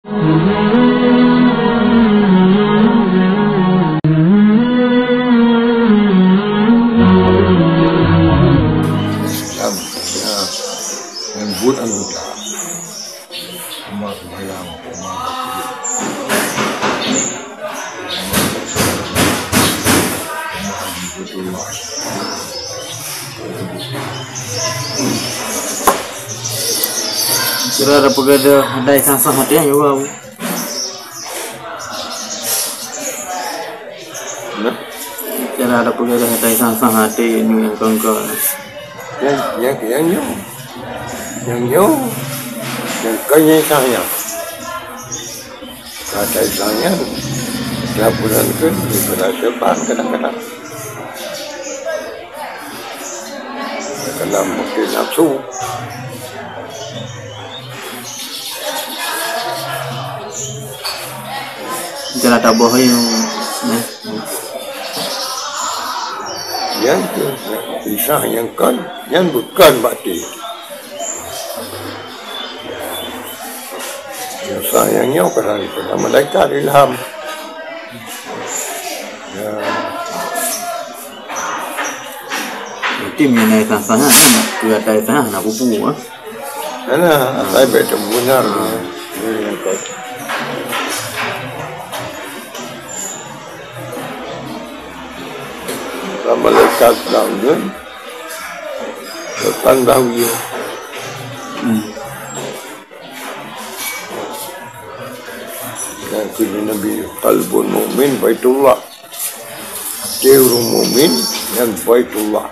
Lembut anggota rumah sembahyang rumah kira ada pegada handai sasa hati yang juga kira ada pegada handai sasa hati ini yang kongkol yang kaya saya kata saya laporan kan berasa bang kadang-kadang dalam mungkin nafsu kira ada boh yang bisa yang kan yang bukan bakti sayangnya kerana malaikat ilham ya tim yang naik tanah nak kira naik tanah nak pupu mana saya betul benar malaikat daun depan daun kini Nabi qalbun mu'min baitullah jiru mu'min yang baitullah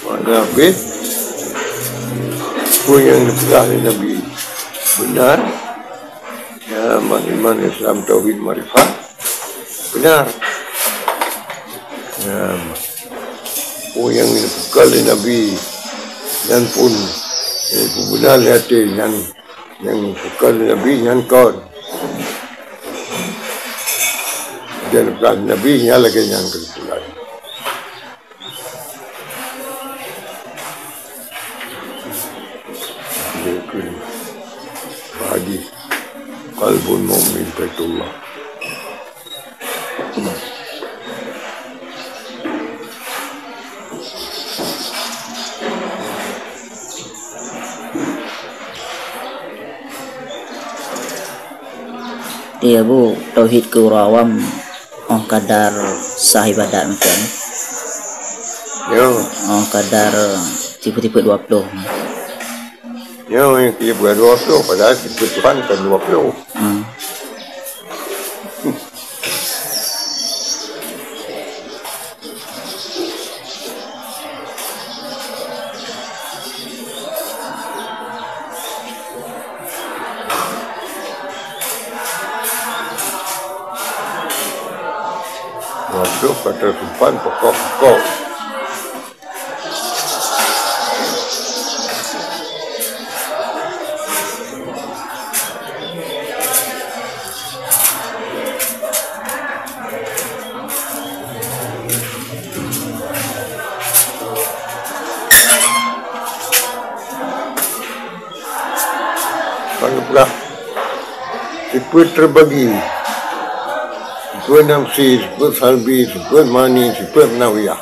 mana bait yang dipegang Nabi benar ya iman Islam Tauhid Marifat benar ya yang dipegang Nabi dan pun benar hati yang bukan Nabi yang kon dan bukan Nabi yang lagi yang kebetulan Wahabi qalbun mu'min baitullah dia bu tauhid ke awam kadar sah ibadat macam yo kadar tipe-tipe 20 yo yang dia buat 20 padahal tipe Tuhan kan 20 kata Tuhan pokok-pokok kalau tipe terbagi tipe nafsi, tipe salbi, tipe mani, tipe nawiyah.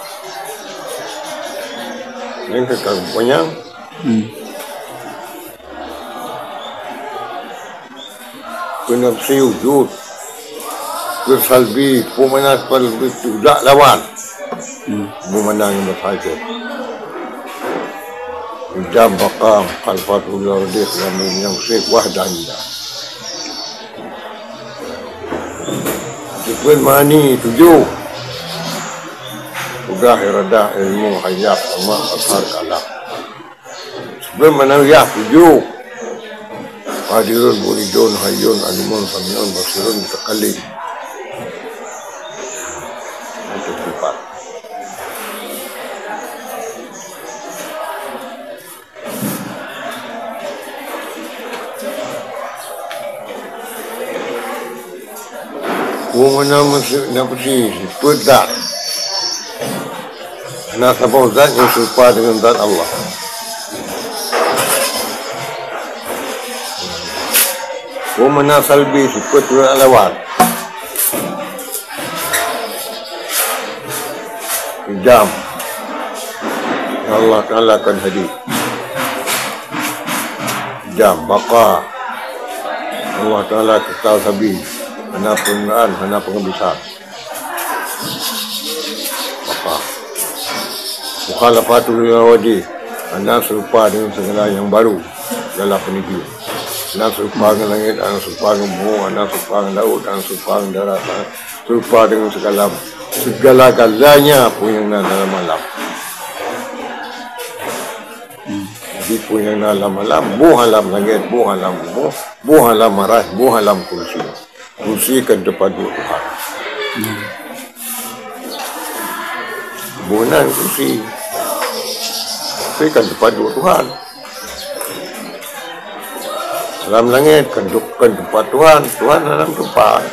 Yang kekal banyak. Tipe nafsi wujud, tipe salbi, pemanah salbi tidak lawan. Pemanah yang berhasil. Hijab bakam, khalfatul ardih, yang syekh Wadah. Tipe mani 7 sudah iradah ilmu hayat sama akar kalam. Tipe manawiyah 7 hadirun muridun hayyun alimun samiun basirun mutakallim. Itu sifat. Mana masuk nafsi pedak nasabah zat yang serupa dengan zat Allah. Wa manasal bi sifatul alawat. Jam Allah Ta'ala akan hadir. Jam baka Allah Ta'ala kekal sabi. Hana penggunaan, hana pengebisan. Baka mukhalafatul wajih. Hana serupa dengan segala yang baru dalam peniki. Hana serupa dengan langit, hana serupa dengan bumi, hana serupa dengan laut, hana serupa dengan darat, hana serupa dengan segala-galanya pun yang dalam malam. Jadi pun yang dalam malam, bu halam langit, bu halam bumi, bu halam marah, bu halam kursi. Kursi kan depan dua Tuhan. Bunan kursi. Tapi kan depan dua Tuhan. Dalam langit kan tempat Tuhan, Tuhan dalam tempat.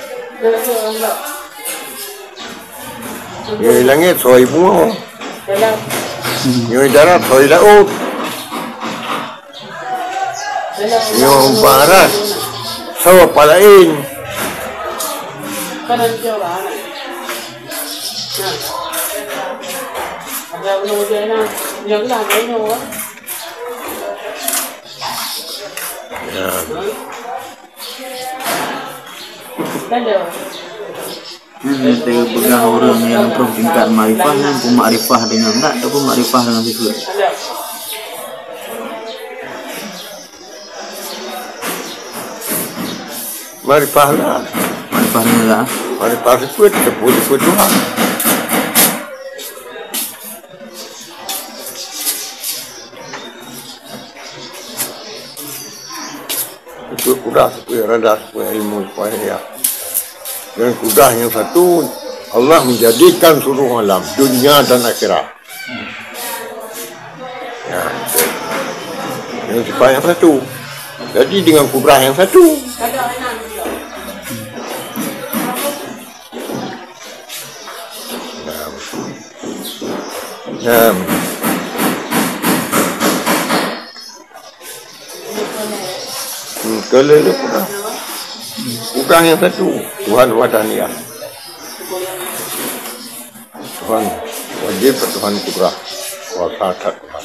Yang langit soi bunga. Yang darat soi laut. Yang barat sawah palain. Ini pegang orang yang tingkat ma'rifah yang pun ma'rifah dengan tak ataupun ma'rifah dengan sifat. Ma'rifah lah. Ma'rifah dengan tak. Ma'rifah sifat, sebut Tuhan. Itu kuda, supaya rada, supaya ilmu, supaya ya. Dan kuda yang satu, Allah menjadikan seluruh alam, dunia dan akhirat. Ya, yang supaya yang satu. Jadi dengan kuda yang satu. Kalau dia bukan yang satu, Tuhan Wadah. Tuhan wajib, Tuhan kudrah, kuasa Tuhan.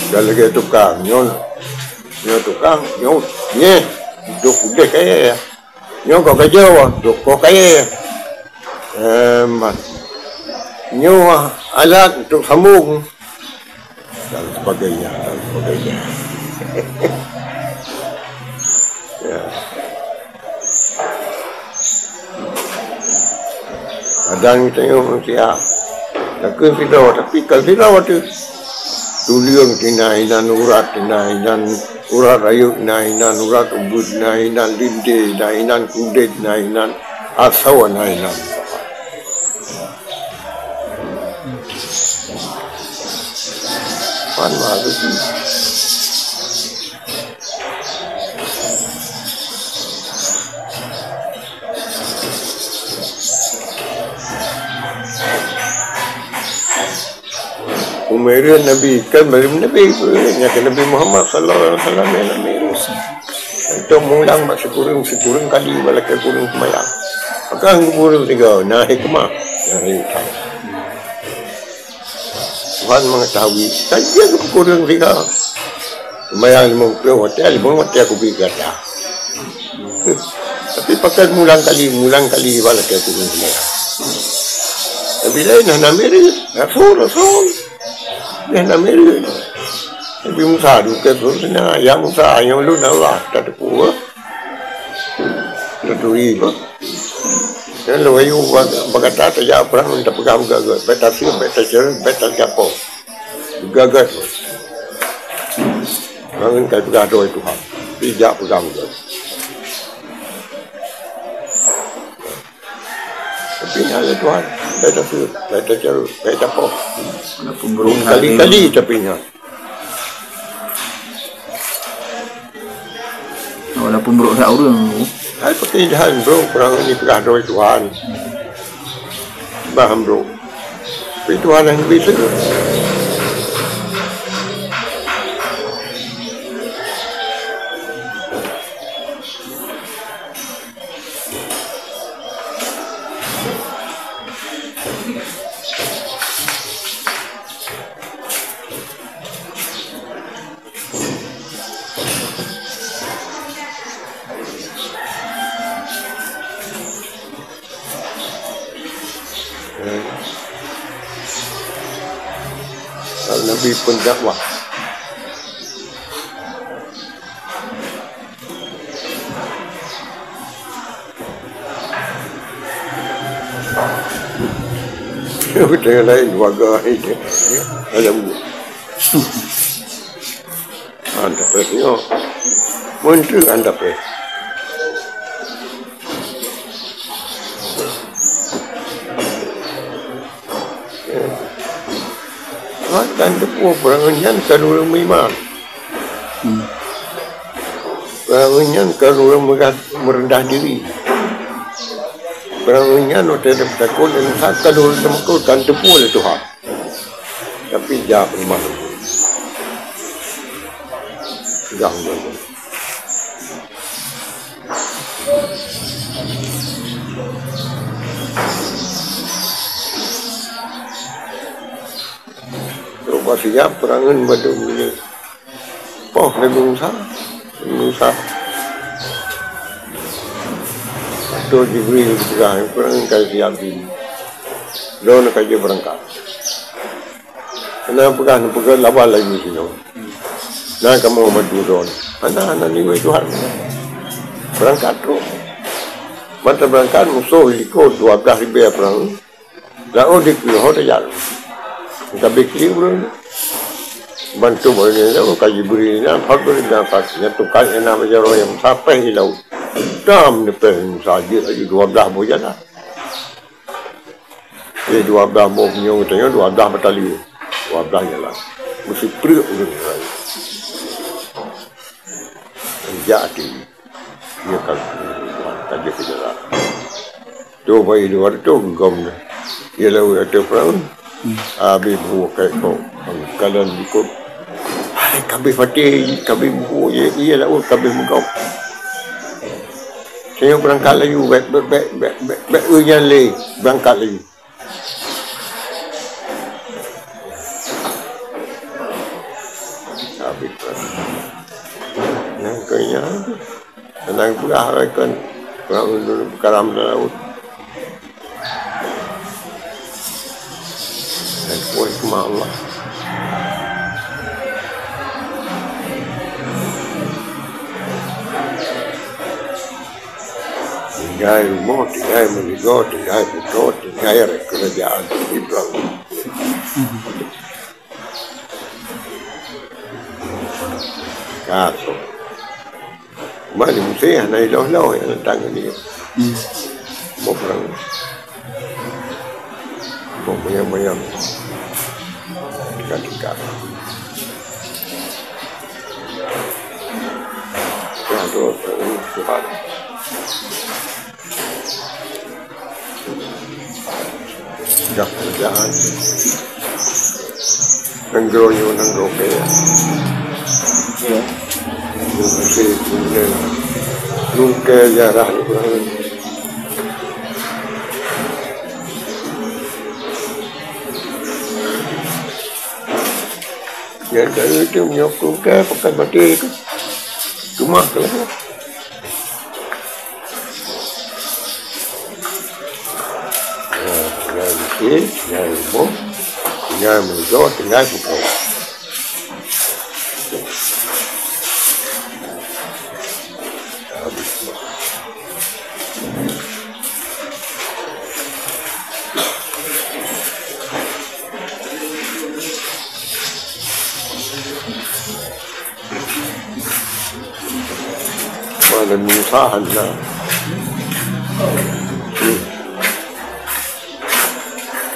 Kalau kita tukang, nyon tukang, nyon, ye, duk udah kaya, nyon kau kerja, duk kau kaya, nyon alat untuk sambung dan sebagainya. Ya. Kadang kita yang manusia. Takkan tidak, tapi kalau tidak ada tuliang tinainan urat, tinainan urat rayu, tinainan urat umbut, tinainan linde, tinainan kudet, tinainan asawa, tinainan. Mana tu sih? Umairnya Nabi kan baru Nabi Nabi Muhammad Sallallahu Alaihi Wasallam yang Nabi untuk mengulang sekurang kali balik kurang semayang. Maka kurang tiga nah hikmah Tuhan mengetahui saja kurang tiga semayang 50 hotel aku pergi kata. Tapi pakai mengulang kali balik kurang semayang. Tapi lain Nabi Rasul dia nama dia. Nabi Musa duka surna, ya Musa yang lu nawa tak kuat. Tak iba. Dan lu ayu berkata saja perang tak pegang gagal. Beta sih, beta jalan, beta gapo. Gagal. Orang kan pegang doa Tuhan. Tidak pegang tu. Tapi nyala Tuhan. Baik tu, baik carut, baik apa. Kali-kali tapi nyala. Walaupun berodak orang. Hai pakai jahan bro, perang ini pegah doa Tuhan. Faham bro. Tapi Tuhan yang bisa. Nabi pun dakwah. Tengah lain warga ini ada buat. Anda tengok, muncul anda pres. Dan tepuk perangannya kan orang beriman. Perangannya kan orang merendah diri. Perangannya tidak bertakut dan kan orang temakut kan tepuk oleh Tuhan. Tapi jangan beriman. Jangan. Siap perangan pada ini. Poh dengan usaha. Itu Jibril juga perangan kaya siap ini. Lalu nak kaya berangkat. Kenapa kan pegang laba lagi sini. Nah kamu madu don. Anak-anak ni Tuhan. Berangkat tu. Mata berangkat musuh ikut 12,000 perang. Lalu dikira hoda jalan. Kita bikin belum. Bantu boleh ni, kaji beri ni, hak boleh dapat. Tukar nama jaro yang sampai di laut. Dam ni pen saja lagi 12 boja lah. Dia 12 boh punya utangnya 12 batali. 12 je lah. Mesti perut dulu. Jadi dia kaji kerja. Tu bayi luar tu gom ni. Dia lalu ada perang. Habis buat kayak kau. Kalian ikut. Hai kabeh fatih, kabeh buku ye lah kabeh mengkau. Saya berangkat lagi, baik ujian lagi, berangkat lagi. Habis yang kaya, senang pula kan, perang dulu karam laut. Dan kuih kemah Allah. Tinggal rumah, tinggal meninggal, tinggal putra, tinggal kerajaan Ibrahim. Kata, mana mesti anak ilah yang datang ni. Mau perang, mau bayang-bayang, tinggal. Ya Tuhan. Dah kerjaan Nanggroyo kaya Nungsi Nungke jarah Yang kaya itu menyokong ke pakai mati itu Cuma kalau tinggal rumah, tinggal meninggal, tinggal buka. usaha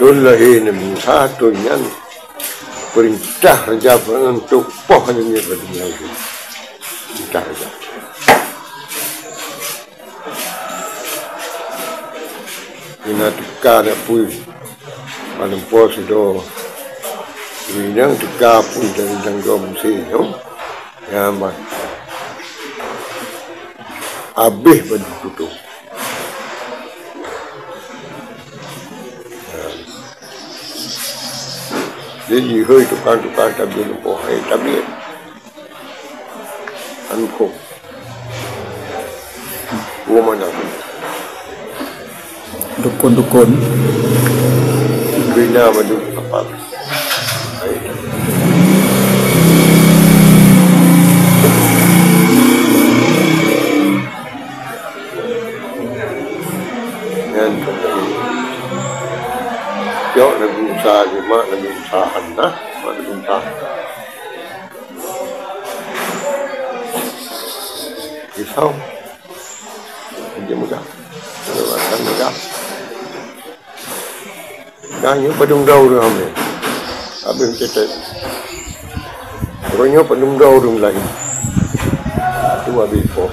Tulahin usaha tunyan perintah raja untuk pohonnya berdunia itu. Perintah raja. Ina teka ada pun malam puas itu. Ini yang teka pun dari jangkau musim itu. Ya mat. Habis baju tu. Jadi hơi tukang tapi lupa tapi anko mana dukun bina baju apa yang jauh lebih usaha lima lebih usaha anda lebih usaha risau dia mudah akan mudah kanya padung daur ramai habis cetek orangnya padung daur lagi itu habis pun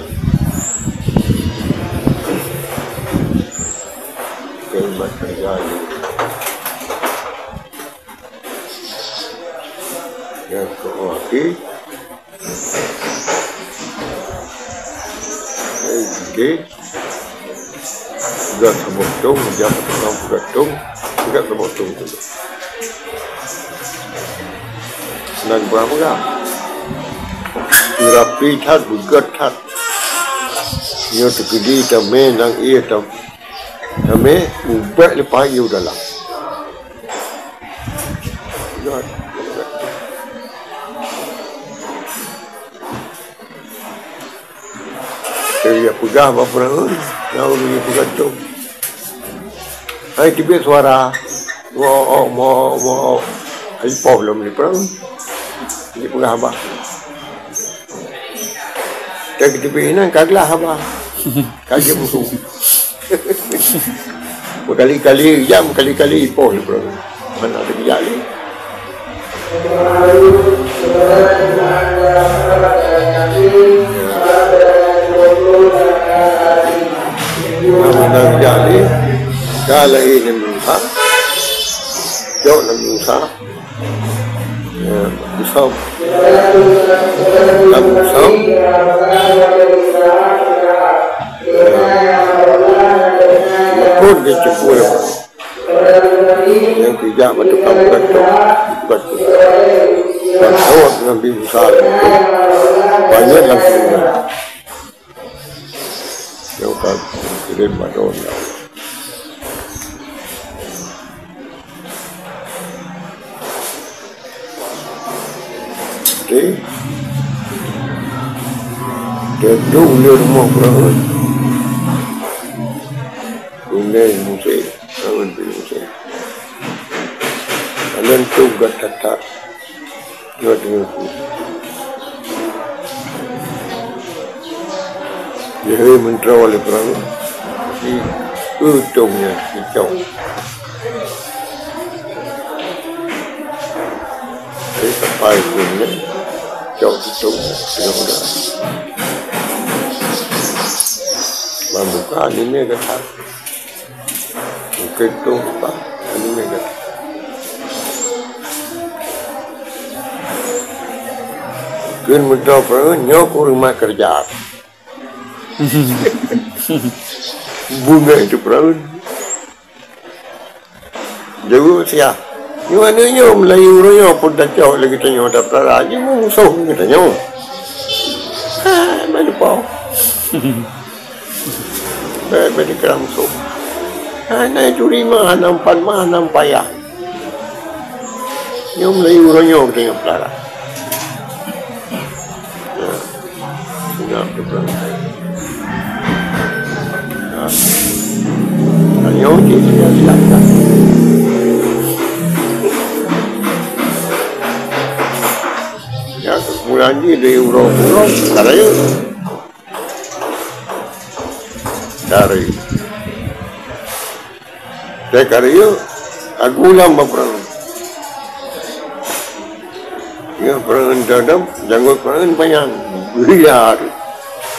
kelmat kerja yang Wahabi, juga sebotong, menjaga tukang bergantung, juga sebotong itu. Senang berapa kan? Rapi tat, bugat tat. Ia terkedi, tamai, nang ia tamai, ubah lepas ia udahlah. Dia pegang apa pun, tahu dia pegang tu. Hai tiba suara, mau, hai problem ni perang. Dia pegang apa? Tak tiba ini kaglah apa? Kagak musuh. Berkali-kali jam, kali-kali pol perang. Mana ada kerja ni? Namun jadi kalau ini Musa, jauh nabi Musa, Musa, nabi Musa, pun dicukur yang tidak bertukar betul. Dan awak nabi Musa banyak langsung. Yang tak kirim madon. Okey. Dia dulu rumah perang. Tunai musik, tahun musik. Kalian tu gata. Dia dengar. Dia mentera oleh perang di ujungnya hijau. Jadi sampai punya hijau hijau sudah. Membuka ini kata, mungkin tu apa ini kata. Mungkin mentera perang nyok rumah kerja. Bunga itu perawan jauh siap ni mana nyo Melayu raya pun dah jauh lagi tanya dah pelara je musuh kita nyo mana pau bagi kerang musuh naik curi mah nampak ya nyo Melayu raya tanya pelara senang tu pelara yang dia silakan. Ya, kemudian dia urut-urut, caranya Dari saya karya aku ulang berperang. Ya perang dalam janggut perang panjang liar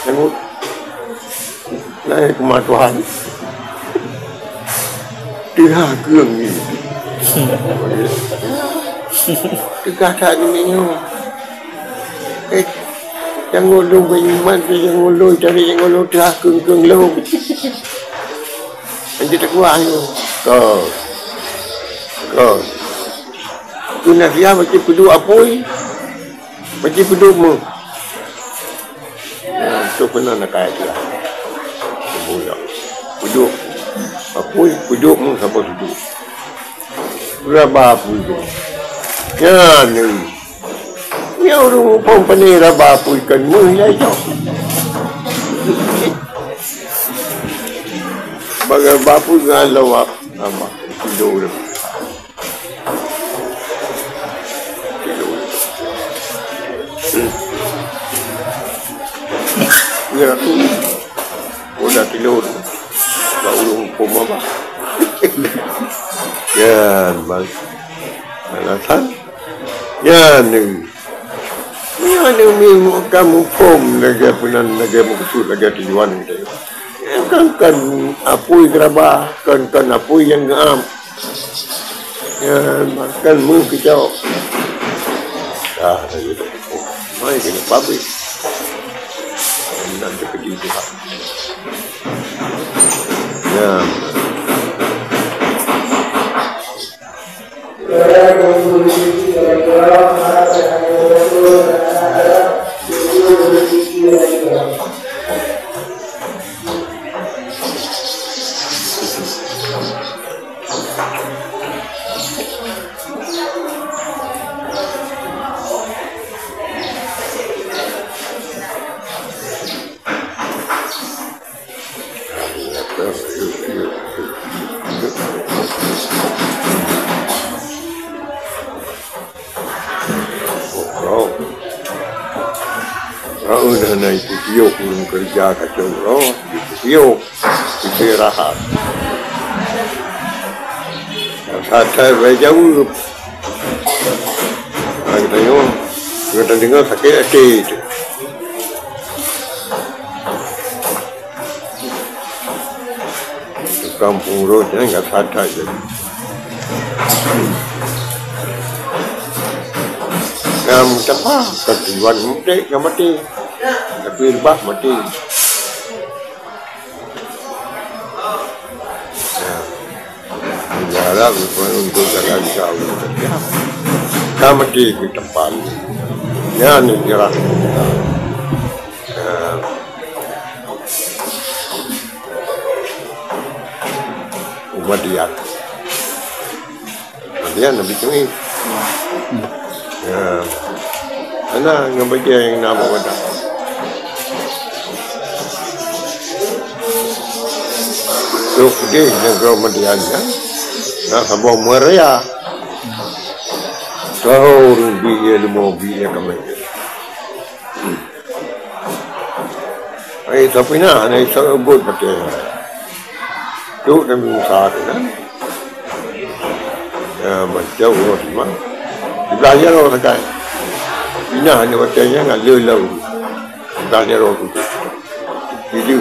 janggut naik kematuan dia geng ni tegak tak ni janggut lu beriman janggut lu cari janggut lu dah geng lu nanti tak kuat tu kau guna dia macam peduk apoi macam peduk mu tu pernah nak kaya dia boleh peduk apoi peduk mu siapa peduk rabah apoi tu ya ni orang pun pandai rabah apoi kan mu ya jauh bagai bapu dengan lawak apa peduk tu ya tu udah tidur baru hukum apa ya bang alasan ya ni ada kamu hukum lagi punan lagi maksud lagi tujuan kita kan apoi gerabah kan apoi yang ngam ya makan mu kicau dah gitu mai kena pabrik nanti pergi Tuhan. Ya. Udah naik tiup belum kerja kacau roh tiup istirahat saya berjauh kita dengar sakit hati kampung rohnya nggak sadar jadi kamu cepat ketujuan mati nggak mati tapi bah mati negara untuk jalan jauh kamu mati di tempat ya negara Madian lebih tinggi ya mana ngambil yang nama Wadah tu pergi negara Madian kan nak sampai Maria tahu rubi ilmu biya kami tapi nak sebut pakai tu kami usaha kan macam orang semua belajar orang sekarang ini hanya bacanya nggak lelau belajar orang itu jadi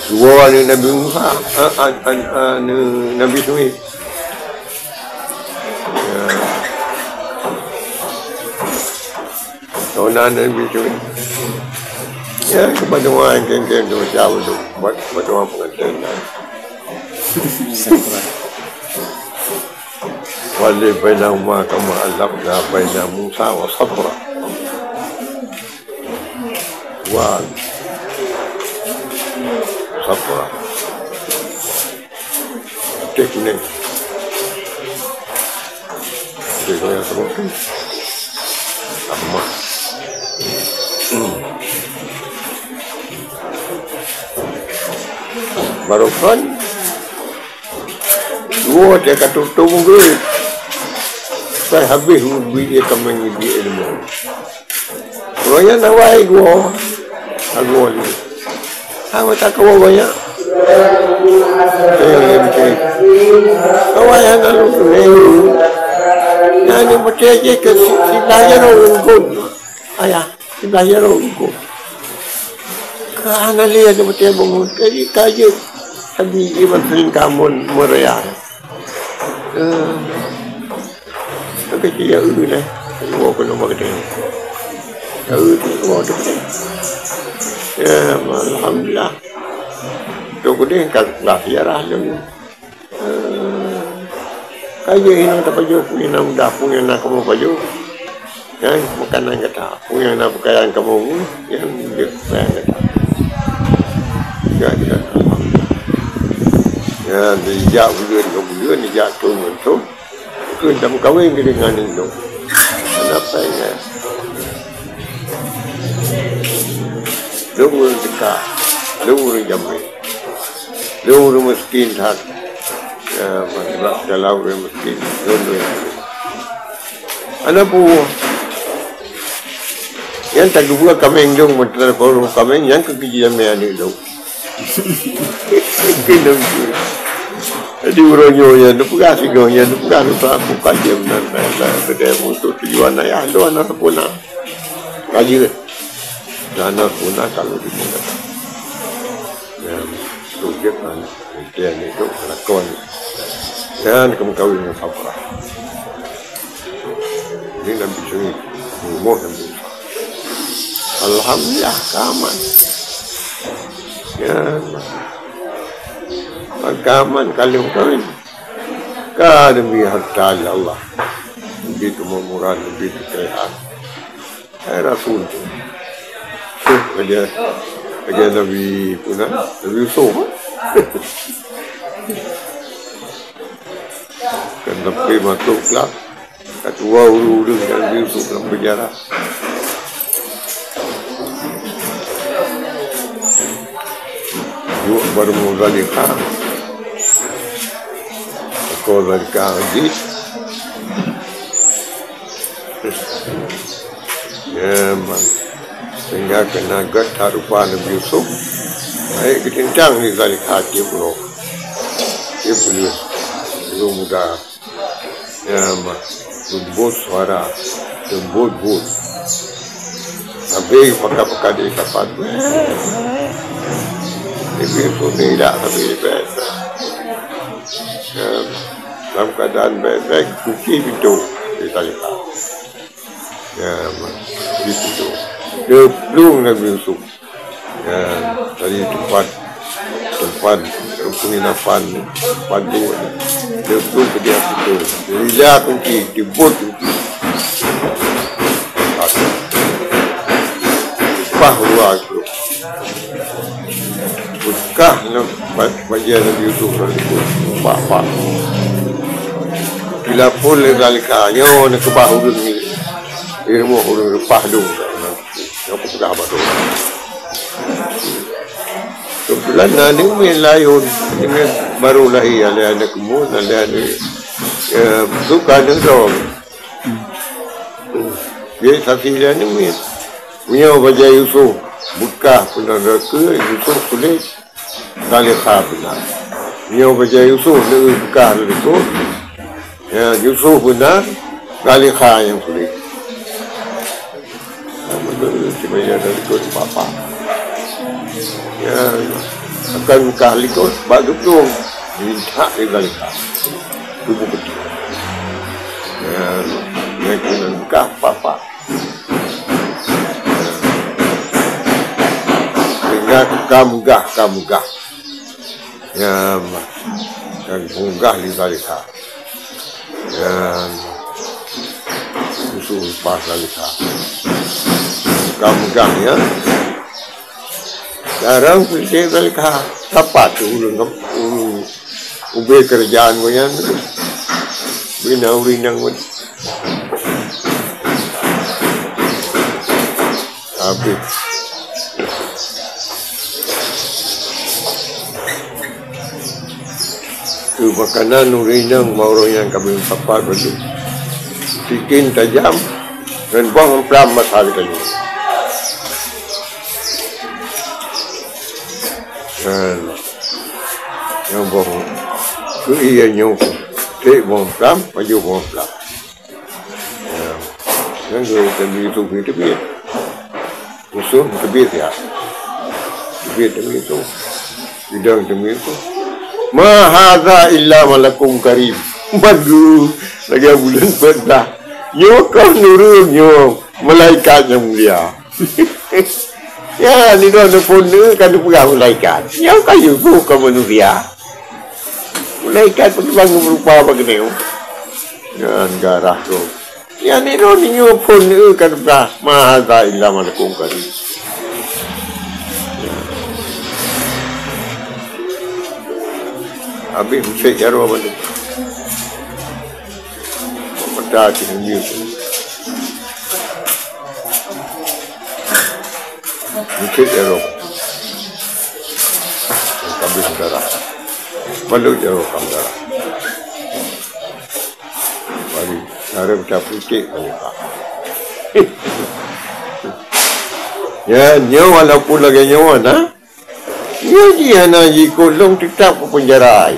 dua ni Nabi Musa Nabi Sumi tahun Nabi Sumi ya kepada orang yang tu jauh tu buat orang pengantin wali bainahuma kama alaqna baina Musa wa Sabra wa Sabra teknik dia sebut amma barukan dua dia kata tunggu saya habis ubi dia kemeng ubi ilmu orangnya nawai gua Aku ni. Aku tak kau banyak. Saya yang macam kau yang lalu tu ni. Yang macam je ke si belajar orang kot. Ayah, si belajar orang kot. Kerana lihat macam bangun kaji tapi iman sering kamu meriah. Kecil ya lah. Gua kena makan. Gua tu. Ya, alhamdulillah. Tu kudin kat lahirah dulu. Kaya ini tak baju punya mudah punya nak kamu baju. Yang makanan kata punya nak pakaian kamu yang dia pakaian kata. Ya, ya, dia bulan ni jatuh tu. Kun dah kahwin dengan itu. Kenapa ya? Dua dekat, dua jamai, dua miskin tak. Ya, masalah dalam miskin, dua. Anak buah. Yang tak dua kami dong, mentera korum kami yang kekijian meani dong. Kena. Jadi orangnya yang dipegah sigaunya dipegah untuk aku kaji benar-benar berdaya untuk tujuan ayah tu anak punah kaji anak punah kalau dimulai yang tujuan yang itu lakon dan kamu kawin dengan apa ini nabi sini umur nabi alhamdulillah kaman ya Akaman kalau kawin, demi harta Allah, begitu memurah, begitu kaya. Rasul tu, kerja Nabi Himpunan, Nabi Yusuf. Kan Nabi masuk kelab, ketua uru dengan Nabi Yusuf dalam penjara. Juga baru mengalikkan. Kau dari kaji, ya man, sehingga kena gat harupan Nabi Yusuf, naik kencang ni dari kaji bro, dia belum muda, ya man, lembut suara, lembut but, tapi pakai dia dapat, Nabi Yusuf ni tak tapi biasa. Dalam keadaan baik-baik kunci pintu di tali kau. Ya, di pintu. Dia belum Nabi Yusuf. Ya, tadi tempat penginapan tempat dua. Dia belum ke dia pintu. Jadi dia kunci dibut kunci. Bahwa itu. Butkah bagian Nabi Yusuf Bapak bila pun legalnya nak kebahu ni ilmu orang repah dong aku sudah apa tu kebetulan nanti melayun dengan baru lahir ada anak kemun ada suka ada dong dia saksinya ni punya baca Yusuf buka penanda ke Yusuf kulit tali benar. Dia baca Yusuf lebih buka itu. Ya Yusuf benar kali yang sulit. Betul sebenarnya dari kau bapa. Ya akan kali kau bagus tu minta kali tubuh betul. Ya mereka buka bapa. Kamu-gah. Ya, dan munggah di salika. Ya, usul pas salika. Kamu-gah ya. Sekarang pilih salika. Tepat tu ubah kerjaan mo yan. Binaw-rinang mo. Habis. Itu makanan urinang mauro yang kami papat betul. Bikin tajam dan buang pelam masalah tadi. Yang bom cứ y nhau thế bom lắm bao nhiêu bom lắm những người cần đi tu viện tu biết một số tu biết thì tu biết tu di dalam tu itu ma hadza illa malakum karim bagus lagi bulan berdah nyo kau nurun nyo malaikat yang mulia ya ni dah pun kan pegang malaikat nyo kayu bukan manusia malaikat berkembang berupa begini dan garah tu ya ni dah nyo pun kan pegang ma hadza illa malakum karim. Habis musik jaro apa tu? Pedah di sini tu. Musik jaro. Habis darah. Malu jaro kamera. Mari, hari kita putih banyak. Ya, nyawa walaupun lagi nyawa nah. Ya dia nak kolong tetap ke penjara.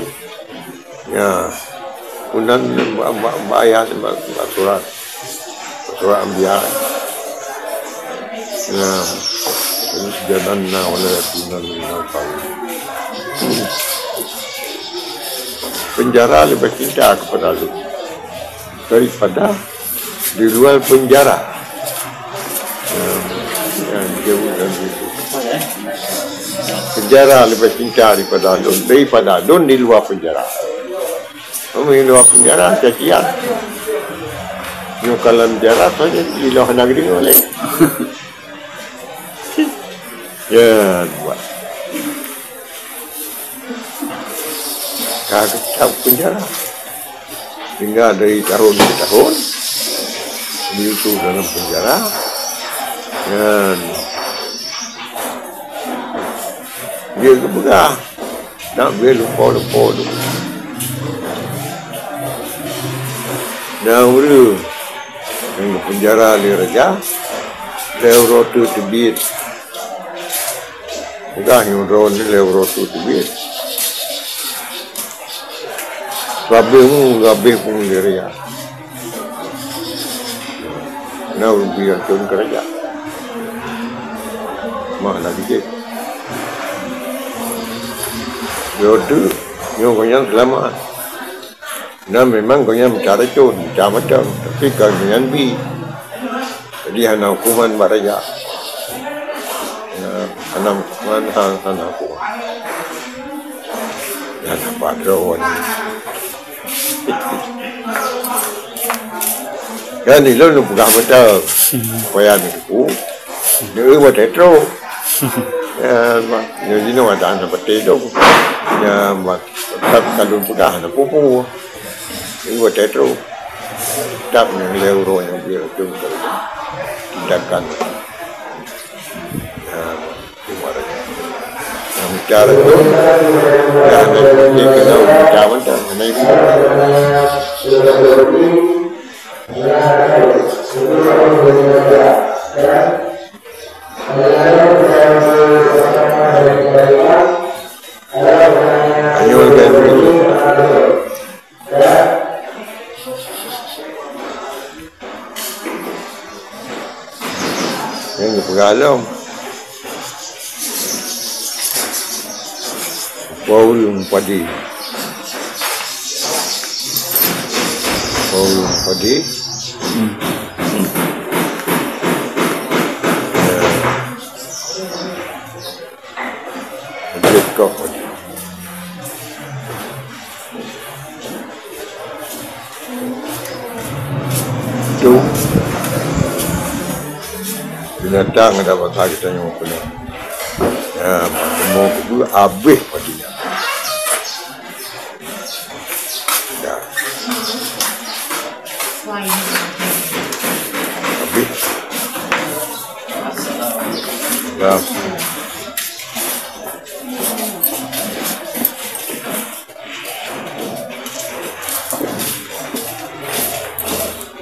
Ya, undang bayar surat ambiar. Ya, ini sejalan na oleh Himpunan. Penjara lebih cinta kepada lu daripada di luar penjara. Ya, jauh dari itu. Penjara lebih cinta daripada Don di luar penjara. Di luar penjara cacian. Yo kalau penjara saja di luar negeri oleh. Ya, buat. Kagak penjara. Tinggal dari tahun ke tahun. Itu dalam penjara. Dan dia kebegah nak boleh lupa tu dah uru yang penjara di raja lewat tu tibit bukan yang ron lewat tu tibit Gabeh pun di raja nak biar turun kerja mak lagi je Yodu, yang kau selamat. Nah memang kau mencari cun, macam-macam. Tapi kau dengan bi, jadi hana hukuman baraja. Hana hukuman, hana hukuman. Hana padron. Kan ini lo bukan macam, supaya ni aku, ni buat tetro. Ya, ni ni ada anak betul. Ya, tak kalau sudah ada pupu, ini buat tetro, tak yang euro yang dia tu tindakan. Ya, gimana? Yang cara tu, yang dia kena macam macam mana itu. Yang pegalam Paulung padi Kedok padi itu binatang ada bahasa kita yang punya ya mau dulu habis padinya ya habis ya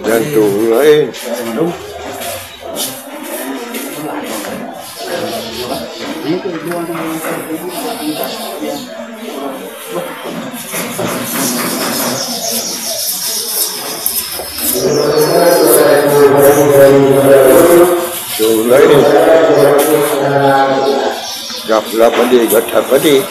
dan tu lain Lain gapla padi gatha padi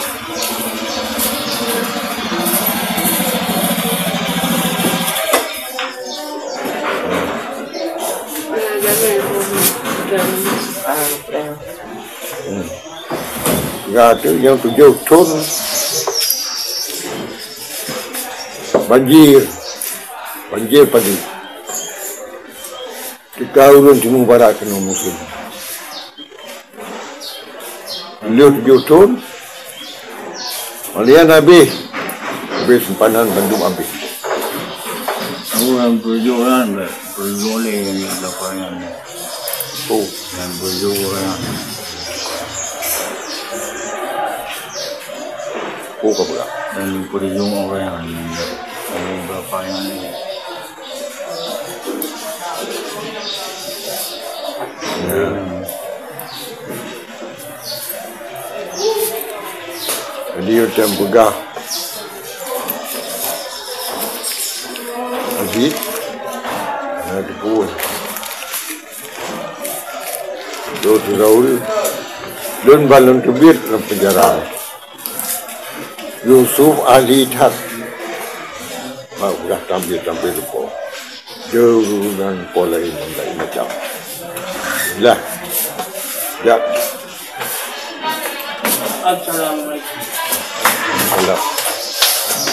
tu yang 7 ton banjir padi kita ulun Timur Barat kena musim beliau 7 ton Alian habis simpanan bandung habis orang berjualan berjualan yang lapangan dan berjualan pula dan berjualan orang yang berapa yang jadi dia pegah habis ada pun tu Raul dan balon tubir dalam penjara Yusuf Ali Thak dah tampil lupa jauh dan pola ini macam lah ya Assalamualaikum.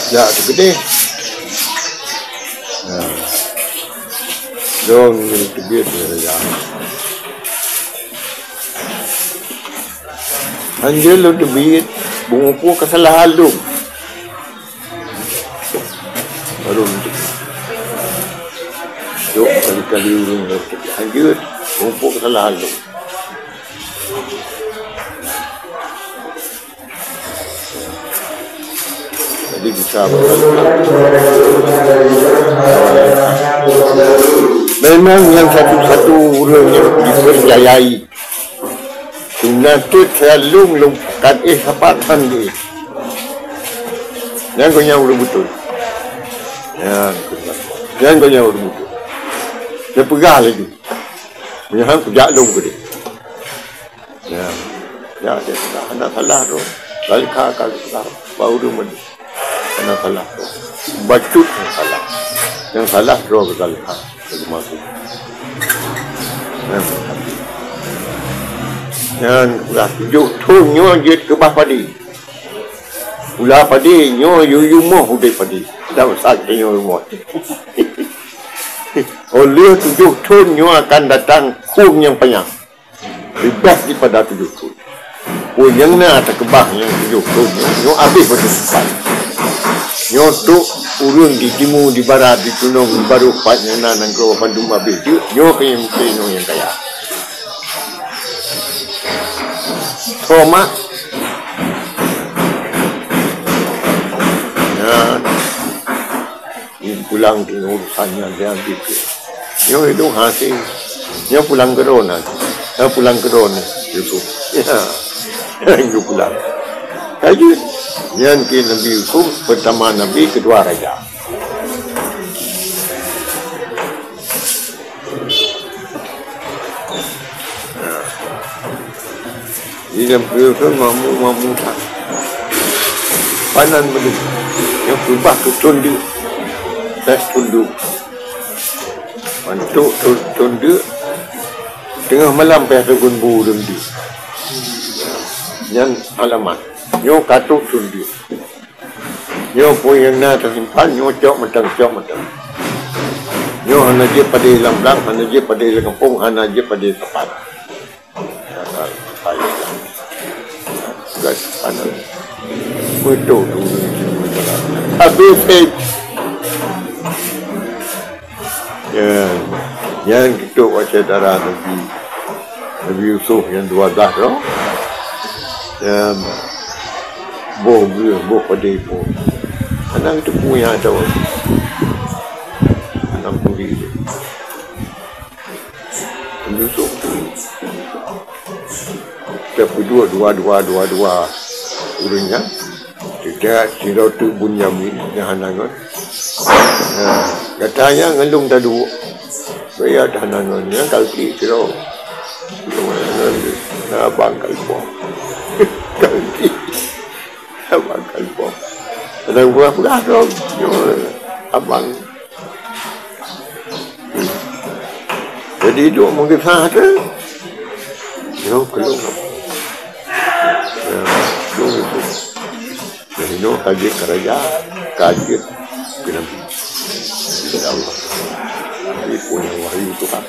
Ya tu gede dong itu biar ya anjel lu biar bungu kesalahan lu baru jok kali-kali urung anjel bungu kesalahan lu jadi bisa memang yang satu-satu orang yang dipercayai sunatut selalu melumpuhkan sapatan dia yang kau yang betul yang kau yang betul dia pegah lagi menyahang kejak dong ke dia ya dia sudah anak salah tu balik kakak sudah baru dia anak salah tu bacut yang salah roh balik jadi masuk yang ulah 7 ton nyo jet ke bah padi ulah padi nyo yu moh udah padi dah sak nyo moh oleh 7 ton nyo akan datang kum yang panjang lebih daripada 7 ton pun yang nak terkebah yang 7 ton nyo habis betul nyo tu urun di timur di barat di tunong baru patnya nan ke Bandung habis nyo yang kaya Roma pulang di urusannya dia gitu yo itu hasil yo pulang ke Rona itu yo pulang aja yang ke Nabi Yusuf pertama Nabi kedua raja yang Yusuf mamu tak panan belum yang berubah ke tundu tes tundu untuk tundu tengah malam pihak gunbu tundu yang alamat nyo katuk tundu nyo pun yang nak tersimpan nyo cok macam nyo hanya je pada lamlang hanya je pada kampung hanya je pada tempat guys panas betul habis yang kita baca darah Nabi Yusuf yang 12 tu yang boh pada ibu anak itu punya ada anak puri Nabi Yusuf berdua urunya tidak sirau tu bunyamin hanangan katanya ngelung tadu saya hanangannya kalki sirau abang kalpo kalki abang kalpo ada buah dong abang jadi itu mungkin ada yo kelung jadi no kaji kerja kaji kena tidak Allah ini punya wahyu Tuhan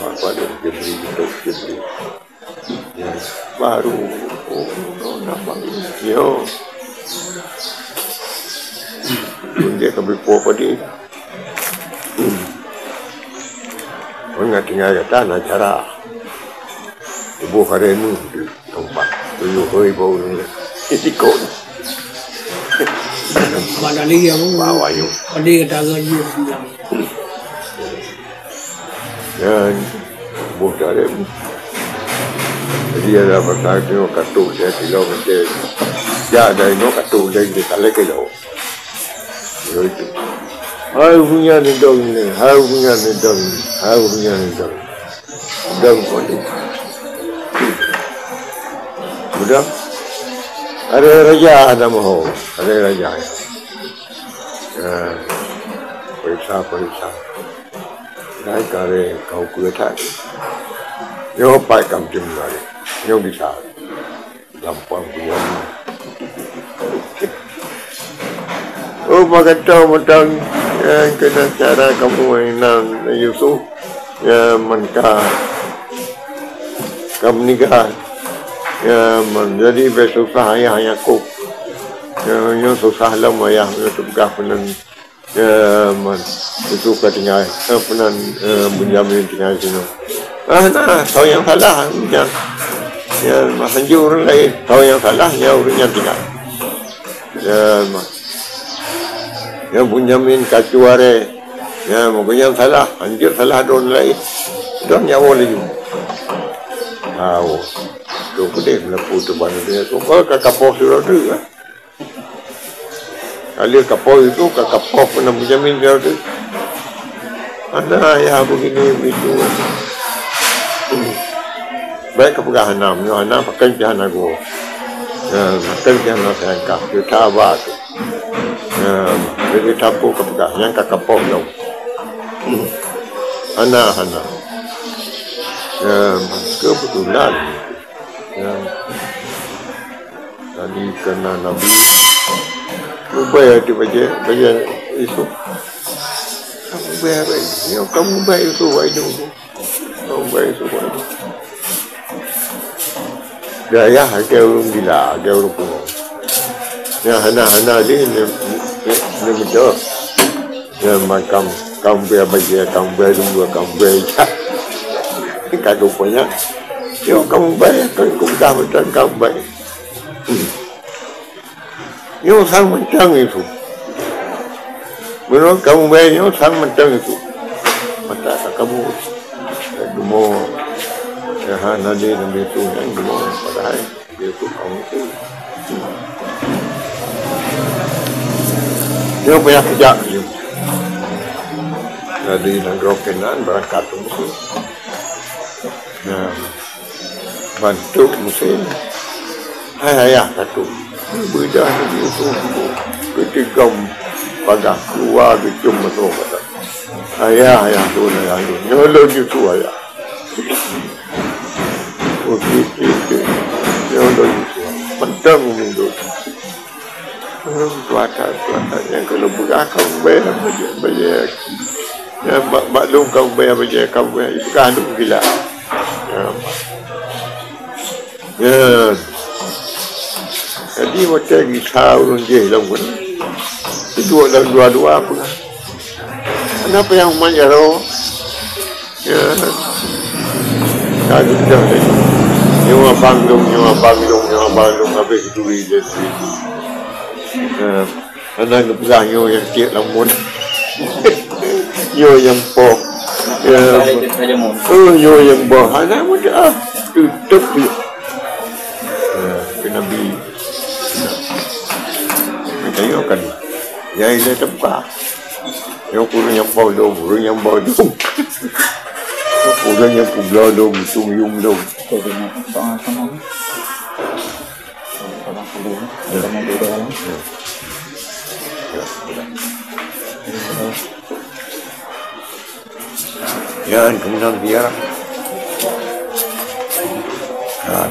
apa dari Dibentuk ya baru nampak yo dia kembali pada orang tinggal kata nak cara ibu hari ini nampak tujuh hari bau ni ikut mana lagi yang bawa you ada kata gaji dan bukan ada jadi ada pasal tu kartu dia kilo macam dia ada ino kartu dia kita lagi kilo itu hai punya ni dong ni hai punya ni dong dong pun mudah ada raja ada mahu ada raja periksa naik kare kau kuat yo pai kam jim lari yo bisa gampang punya oh bagata matang yang kena cara kamu mainan Yusuf ya manka kamu nikah ya menjadi bersusah ayah aku ya susah lama ya tukar penan ya man itu katanya penan Benjamin tinggal sini nah tahu yang salah ya hancur lain tahu yang salah ya urusnya tinggal ya Benjamin kacuare ya mungkin yang salah hancur salah don lain don nyawa lagi tahu tu boleh melapu tu bana dia tu kalau kapal sudah tu kali kapal itu kapal pernah Benjamin dia tu ada ya begini begitu baik kepegahan namanya anak pakai jahan aku pakai jahan saya angkat kita abad jadi tapu kepegahan yang kapal dong anak kebetulan tadi kena Nabi Supaya dibaca itu kamu baik itu wajib kamu baik itu wajib Dayah kau gila kau rumput ya hana dia ni betul ya macam kamu baca kamu dulu kamu baca kau punya yo kamu baik kamu dah betul kamu baik yo sang macam itu menurut kamu baik yo sang macam itu mata kamu demo ya nanti itu yang demo padahal itu kamu itu yo punya kerja yo jadi nanggrokenan berangkat musim bantu musim ayah satu beda itu ketika pada keluar itu masuk pada ayah tu nyolong itu ayah okey nyolong itu penting itu cuaca yang kalau berangkat bayar ya maklum kau bayar kau itu kan gila ya jadi macam risau je lah pun itu dua apa kenapa yang manjaro ya kalau dah nyawa banglung habis duri je anak pegang yang tiap lamun yo yang po yo yang po anak muda tutup dia. Ke Nabi. Saya kan. Yang dia tempat. Yang kurang yang bau dong, kurang yang bau dong. Kurang yang pula dong, tung dong. Ya, kemudian dia. Nah,